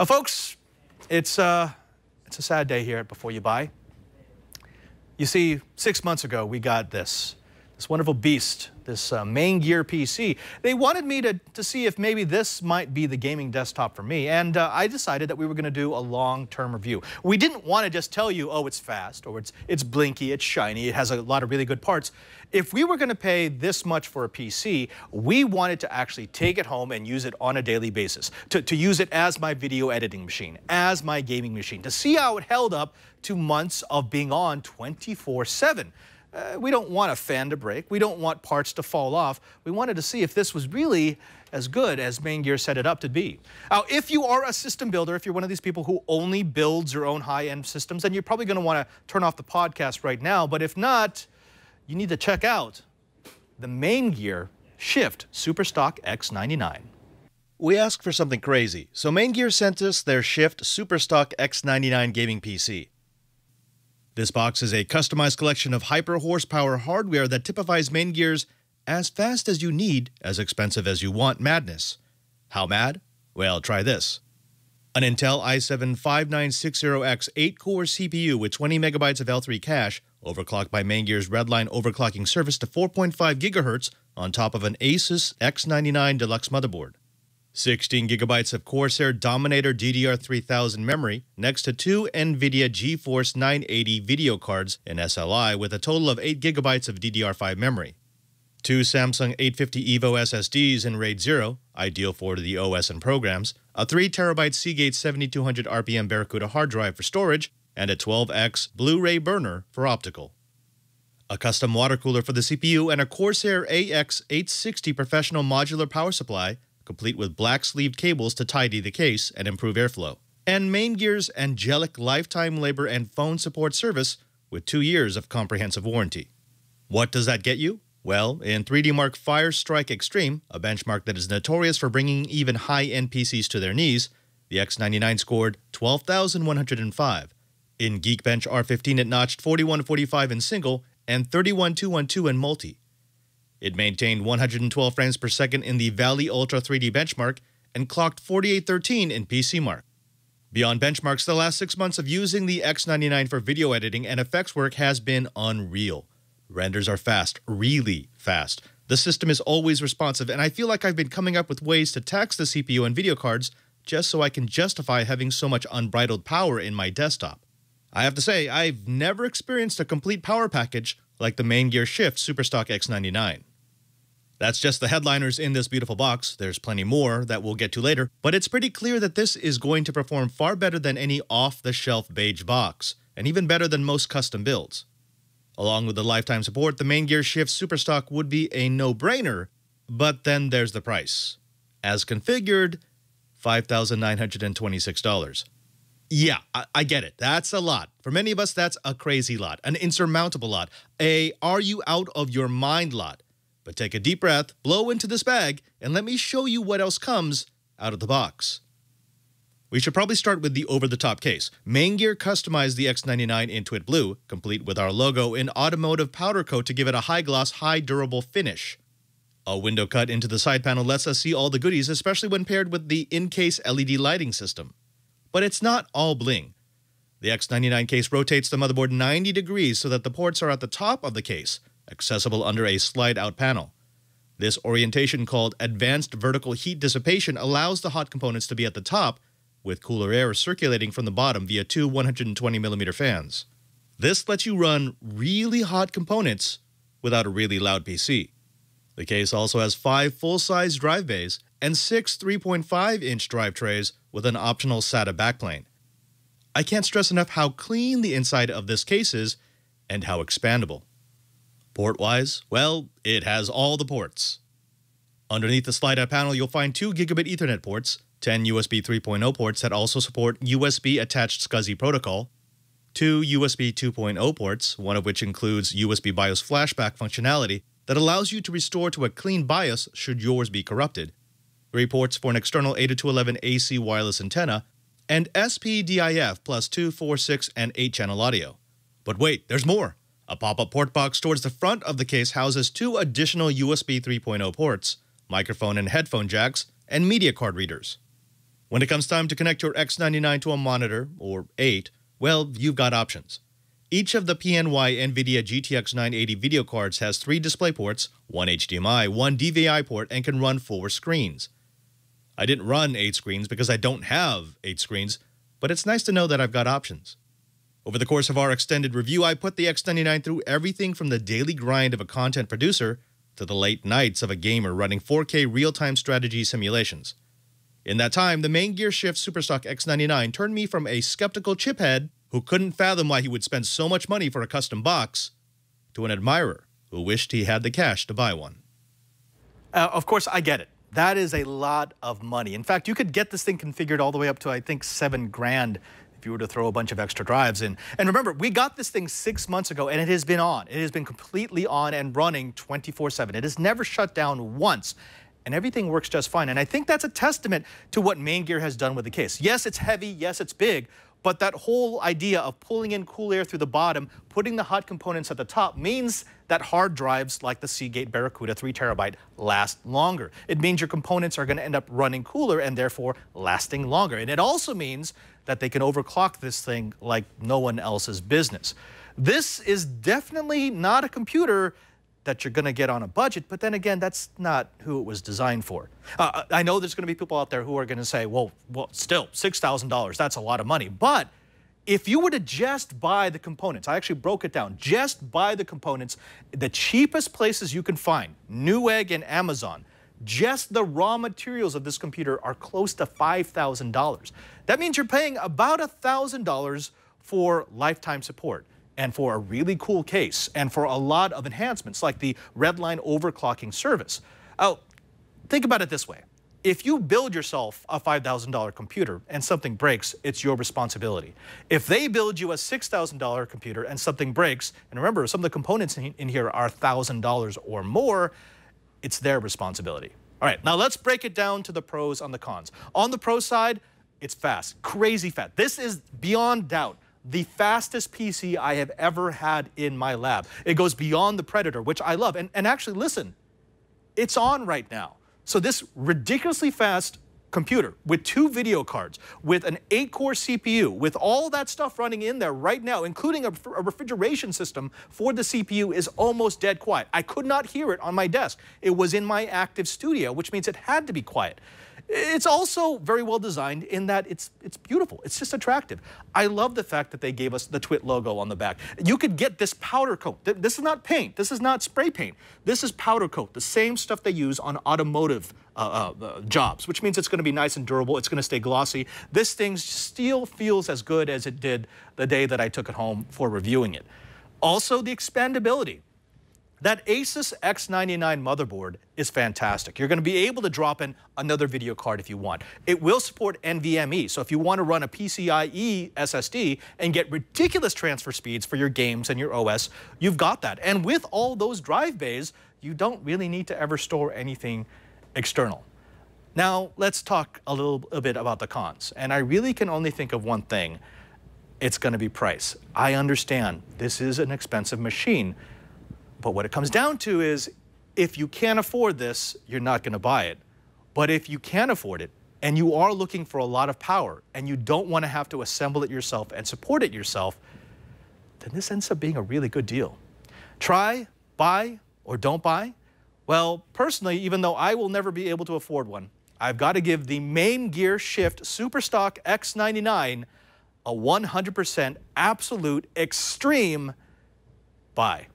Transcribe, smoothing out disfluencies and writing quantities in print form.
Folks, it's a sad day here at Before You Buy. You see, 6 months ago, we got this wonderful beast, this Maingear PC. They wanted me to see if maybe this might be the gaming desktop for me, and I decided that we were going to do a long-term review. We didn't want to just tell you, oh, it's fast, or it's blinky, it's shiny, it has a lot of really good parts. If we were going to pay this much for a PC, we wanted to actually take it home and use it on a daily basis, to use it as my video editing machine, as my gaming machine, to see how it held up to months of being on 24/7. We don't want a fan to break. We don't want parts to fall off. We wanted to see if this was really as good as Maingear set it up to be. Now, if you are a system builder, if you're one of these people who only builds your own high-end systems, then you're probably going to want to turn off the podcast right now. But if not, you need to check out the Maingear Shift SuperStock X99. We asked for something crazy, so Maingear sent us their Shift SuperStock X99 gaming PC. This box is a customized collection of hyper-horsepower hardware that typifies Maingear's as fast as you need, as expensive as you want madness. How mad? Well, try this. An Intel i7-5960X 8-core CPU with 20 megabytes of L3 cache, overclocked by Maingear's Redline overclocking service to 4.5 GHz on top of an Asus X99 Deluxe motherboard. 16 gigabytes of Corsair Dominator DDR3000 memory next to two NVIDIA GeForce 980 video cards in SLI with a total of 8 gigabytes of DDR5 memory. Two Samsung 850 EVO SSDs in RAID 0, ideal for the OS and programs, a 3 terabyte Seagate 7200 RPM Barracuda hard drive for storage, and a 12X Blu-ray burner for optical. A custom water cooler for the CPU and a Corsair AX860 professional modular power supply, complete with black-sleeved cables to tidy the case and improve airflow. And Maingear's angelic lifetime labor and phone support service with 2 years of comprehensive warranty. What does that get you? Well, in 3D Mark Fire Strike Extreme, a benchmark that is notorious for bringing even high-end PCs to their knees, the X99 scored 12,105. In Geekbench R15, it notched 4145 in single and 31212 in multi. It maintained 112 frames per second in the Valley Ultra 3D benchmark and clocked 4813 in PC Mark. Beyond benchmarks, the last 6 months of using the X99 for video editing and effects work has been unreal. Renders are fast, really fast. The system is always responsive, and I feel like I've been coming up with ways to tax the CPU and video cards just so I can justify having so much unbridled power in my desktop. I have to say, I've never experienced a complete power package like the Maingear Shift SuperStock X99. That's just the headliners in this beautiful box. There's plenty more that we'll get to later, but it's pretty clear that this is going to perform far better than any off-the-shelf beige box, and even better than most custom builds. Along with the lifetime support, the Maingear Shift SuperStock would be a no-brainer, but then there's the price. As configured, $5,926. Yeah, I get it. That's a lot. For many of us, that's a crazy lot, an insurmountable lot, a are you out of your mind lot. But take a deep breath, blow into this bag, and let me show you what else comes out of the box. We should probably start with the over-the-top case. Maingear customized the X99 in TWiT Blue, complete with our logo in automotive powder coat to give it a high-gloss, high-durable finish. A window cut into the side panel lets us see all the goodies, especially when paired with the in-case LED lighting system. But it's not all bling. The X99 case rotates the motherboard 90 degrees so that the ports are at the top of the case, accessible under a slide-out panel. This orientation, called advanced vertical heat dissipation, allows the hot components to be at the top, with cooler air circulating from the bottom via two 120mm fans. This lets you run really hot components without a really loud PC. The case also has 5 full-size drive bays and 6 3.5-inch drive trays with an optional SATA backplane. I can't stress enough how clean the inside of this case is and how expandable. Port-wise, well, it has all the ports. Underneath the slide-out panel, you'll find 2 gigabit Ethernet ports, 10 USB 3.0 ports that also support USB-attached SCSI protocol, 2 USB 2.0 ports, one of which includes USB BIOS flashback functionality that allows you to restore to a clean BIOS should yours be corrupted, 3 ports for an external 802.11 AC wireless antenna, and SPDIF plus 2, 4, 6, and 8-channel audio. But wait, there's more! A pop-up port box towards the front of the case houses 2 additional USB 3.0 ports, microphone and headphone jacks, and media card readers. When it comes time to connect your X99 to a monitor, or 8, well, you've got options. Each of the PNY NVIDIA GTX 980 video cards has 3 display ports, 1 HDMI, 1 DVI port, and can run 4 screens. I didn't run 8 screens because I don't have 8 screens, but it's nice to know that I've got options. Over the course of our extended review, I put the X99 through everything from the daily grind of a content producer to the late nights of a gamer running 4K real-time strategy simulations. In that time, the Maingear Shift SuperStock X99 turned me from a skeptical chiphead who couldn't fathom why he would spend so much money for a custom box to an admirer who wished he had the cash to buy one. Of course, I get it. That is a lot of money. In fact, you could get this thing configured all the way up to, I think, $7,000 if you were to throw a bunch of extra drives in. And remember, we got this thing 6 months ago, and it has been on. It has been completely on and running 24/7. It has never shut down once. And everything works just fine. And I think that's a testament to what Maingear has done with the case. Yes, it's heavy. Yes, it's big. But that whole idea of pulling in cool air through the bottom, putting the hot components at the top, means that hard drives like the Seagate Barracuda 3 terabyte last longer. It means your components are going to end up running cooler and therefore lasting longer. And it also means that they can overclock this thing like no one else's business. This is definitely not a computer that you're going to get on a budget, but then again, that's not who it was designed for. I know there's going to be people out there who are going to say, well, still, $6,000, that's a lot of money. But if you were to just buy the components, I actually broke it down, just buy the components, the cheapest places you can find, Newegg and Amazon, just the raw materials of this computer are close to $5,000. That means you're paying about $1,000 for lifetime support, and for a really cool case, and for a lot of enhancements like the Redline overclocking service. Oh, think about it this way. If you build yourself a $5,000 computer and something breaks, it's your responsibility. If they build you a $6,000 computer and something breaks, and remember, some of the components in here are $1,000 or more, it's their responsibility. All right, now let's break it down to the pros and the cons. On the pro side, it's fast, crazy fast. This is beyond doubt the fastest PC I have ever had in my lab. It goes beyond the Predator, which I love. And actually, listen, it's on right now. So this ridiculously fast computer with 2 video cards, with an 8-core CPU, with all that stuff running in there right now, including a refrigeration system for the CPU, is almost dead quiet. I could not hear it on my desk. It was in my active studio, which means it had to be quiet. It's also very well designed in that it's beautiful. It's just attractive. I love the fact that they gave us the TWiT logo on the back. You could get this powder coat. This is not paint. This is not spray paint. This is powder coat, the same stuff they use on automotive jobs, which means it's going to be nice and durable. It's going to stay glossy. This thing still feels as good as it did the day that I took it home for reviewing it. Also, the expandability. That Asus X99 motherboard is fantastic. You're going to be able to drop in another video card if you want. It will support NVMe, so if you want to run a PCIe SSD and get ridiculous transfer speeds for your games and your OS, you've got that. And with all those drive bays, you don't really need to ever store anything external. Now, let's talk a little bit about the cons. And I really can only think of one thing. It's going to be price. I understand this is an expensive machine. But what it comes down to is, if you can't afford this, you're not going to buy it. But if you can afford it, and you are looking for a lot of power, and you don't want to have to assemble it yourself and support it yourself, then this ends up being a really good deal. Try, buy, or don't buy? Well, personally, even though I will never be able to afford one, I've got to give the Maingear Shift SuperStock X99 a 100% absolute extreme buy.